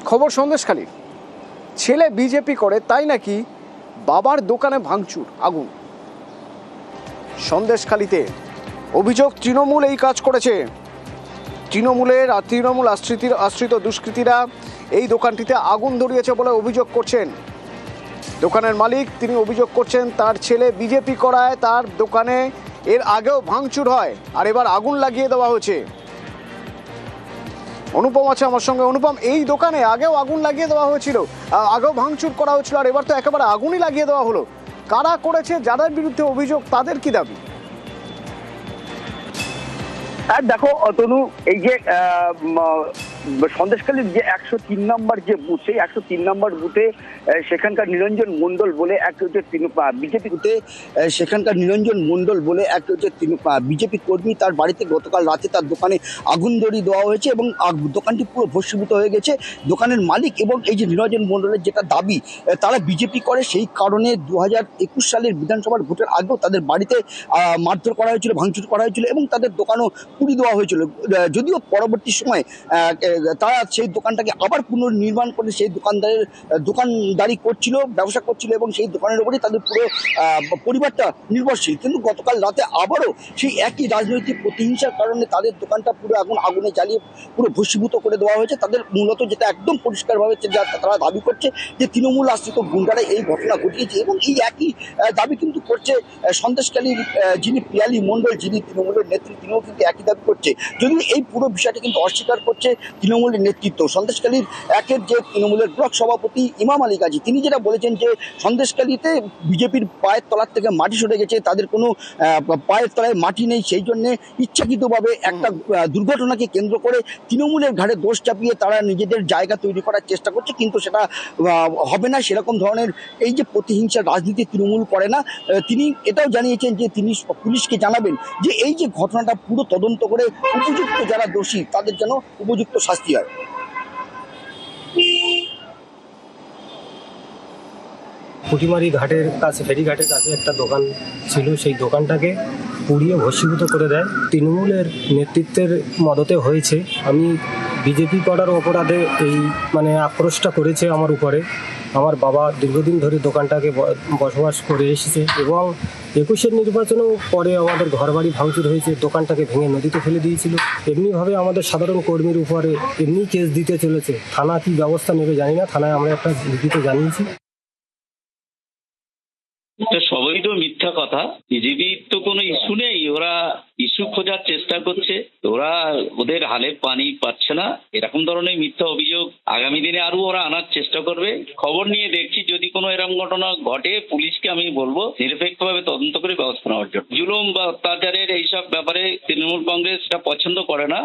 খবর সন্দেশখালীর। ছেলে বিজেপি করে তাই নাকি বাবার দোকানে ভাঙচুর, আগুন। সন্দেশখালীতে অভিযোগ তৃণমূল এই কাজ করেছে। তৃণমূলের আর তৃণমূল আশ্রিত দুষ্কৃতীরা এই দোকানটিতে আগুন ধরিয়েছে বলে অভিযোগ করছেন দোকানের মালিক। তিনি অভিযোগ করছেন তার ছেলে বিজেপি করায় তার দোকানে এর আগেও ভাঙচুর হয়, আর এবার আগুন লাগিয়ে দেওয়া হয়েছে। অনুপম আছে আমার সঙ্গে। অনুপম, এই দোকানে আগেও আগুন লাগিয়ে দেওয়া হয়েছিল, আগেও ভাঙচুর করা হয়েছিল, আর এবার তো একেবারে আগুনই লাগিয়ে দেওয়া হলো। কারা করেছে, যাদের বিরুদ্ধে অভিযোগ, তাদের কি দাবি? আর দেখো তনু, এই যে সন্দেশখালীর যে 103 নম্বর যে বুথ, সেই 103 নম্বর বুথে সেখানকার নিরঞ্জন মণ্ডল বলে এক হচ্ছে বিজেপি বুথে সেখানকার নিরঞ্জন মণ্ডল বলে এক হচ্ছে বিজেপি কর্মী, তার বাড়িতে গতকাল রাতে তার দোকানে আগুন ধরিয়ে দেওয়া হয়েছে এবং দোকানটি পুরো ভস্মীভূত হয়ে গেছে। দোকানের মালিক এবং এই যে নিরঞ্জন মণ্ডলের যেটা দাবি, তারা বিজেপি করে, সেই কারণে 2021 সালের বিধানসভার ভোটের আগেও তাদের বাড়িতে মারধর করা হয়েছিল, ভাঙচুর করা হয়েছিল এবং তাদের দোকানও পুড়িয়ে দেওয়া হয়েছিল। যদিও পরবর্তী সময় তারা সেই দোকানটাকে আবার পুনর্নির্মাণ করে সেই দোকানদারি করছিল, ব্যবসা করছিল এবং সেই দোকানের উপরেই তাদের পুরো পরিবারটা নির্ভরশীল। কিন্তু গতকাল রাতে আবারও সেই একই রাজনৈতিক প্রতিহিংসার কারণে তাদের দোকানটা পুরো আগুনে জ্বালিয়ে পুরো ভস্মীভূত করে দেওয়া হয়েছে। তাদের মূলত যেটা একদম পরিষ্কারভাবে তারা দাবি করছে যে তৃণমূল আশ্রিত গুন্ডারা এই ঘটনা ঘটিয়েছে এবং এই একই দাবি কিন্তু করছে সন্দেশখালীর যিনি পিয়ালি মণ্ডল, যিনি তৃণমূলের নেত্রী, তিনিও কিন্তু একই দাবি করছে। যদিও এই পুরো বিষয়টা কিন্তু অস্বীকার করছে তৃণমূলের নেতৃত্ব। সন্দেশখালীর একের যে তৃণমূলের ব্লক সভাপতি ইমাম আলী গাজী, তিনি যেটা বলেছেন যে সন্দেশখালীতে বিজেপির পায়ের তলার থেকে মাটি সরে গেছে, তাদের কোনো পায়ের তলায় মাটি নেই, সেই জন্যে ইচ্ছাকৃতভাবে একটা দুর্ঘটনাকে কেন্দ্র করে তৃণমূলের ঘাড়ে দোষ চাপিয়ে তারা নিজেদের জায়গা তৈরি করার চেষ্টা করছে, কিন্তু সেটা হবে না। সেরকম ধরনের এই যে প্রতিহিংসার রাজনীতি তৃণমূল করে না। তিনি এটাও জানিয়েছেন যে তিনি পুলিশকে জানাবেন যে এই যে ঘটনাটা পুরো তদন্ত করে উপযুক্ত যারা দোষী তাদের যেন উপযুক্ত শাস্তি হয়। পুটিমারি ঘাটের কাছে, ফেরিঘাটের কাছে একটা দোকান ছিল, সেই দোকানটাকে পুড়িয়ে ভস্মীভূত করে দেয়। তৃণমূলের নেতৃত্বের মদতে হয়েছে। আমি বিজেপি করার অপরাধে এই আক্রোশটা করেছে আমার উপরে। আমার বাবা দীর্ঘদিন ধরে দোকানটাকে বসবাস করে এসেছে এবং 21-এর নির্বাচনেও পরে আমাদের ঘরবাড়ি ভাঙচুর হয়েছে, দোকানটাকে ভেঙে নদীতে ফেলে দিয়েছিল। এমনিভাবে আমাদের সাধারণ কর্মীর উপরে এমনি কেস দিতে চলেছে। থানা কি ব্যবস্থা নেবে জানি না, থানায় আমরা একটা লিখিত জানিয়েছি। এটা সবই তো মিথ্যা কথা। বিজেপির তো কোনো ইস্যু নেই, ওরা ইস্যু খোঁজার চেষ্টা করছে, ওরা ওদের হালে পানি পাচ্ছে না। এরকম ধরনের মিথ্যা অভিযোগ আগামী দিনে আরো ওরা আনার চেষ্টা করবে। খবর নিয়ে দেখছি, যদি কোনো এরকম ঘটনা ঘটে পুলিশকে আমি বলবো নিরপেক্ষভাবে তদন্ত করে ব্যবস্থা নেওয়ার জন্য। জুলুম বা অত্যাচারের এইসব ব্যাপারে তৃণমূল কংগ্রেস এটা পছন্দ করে না।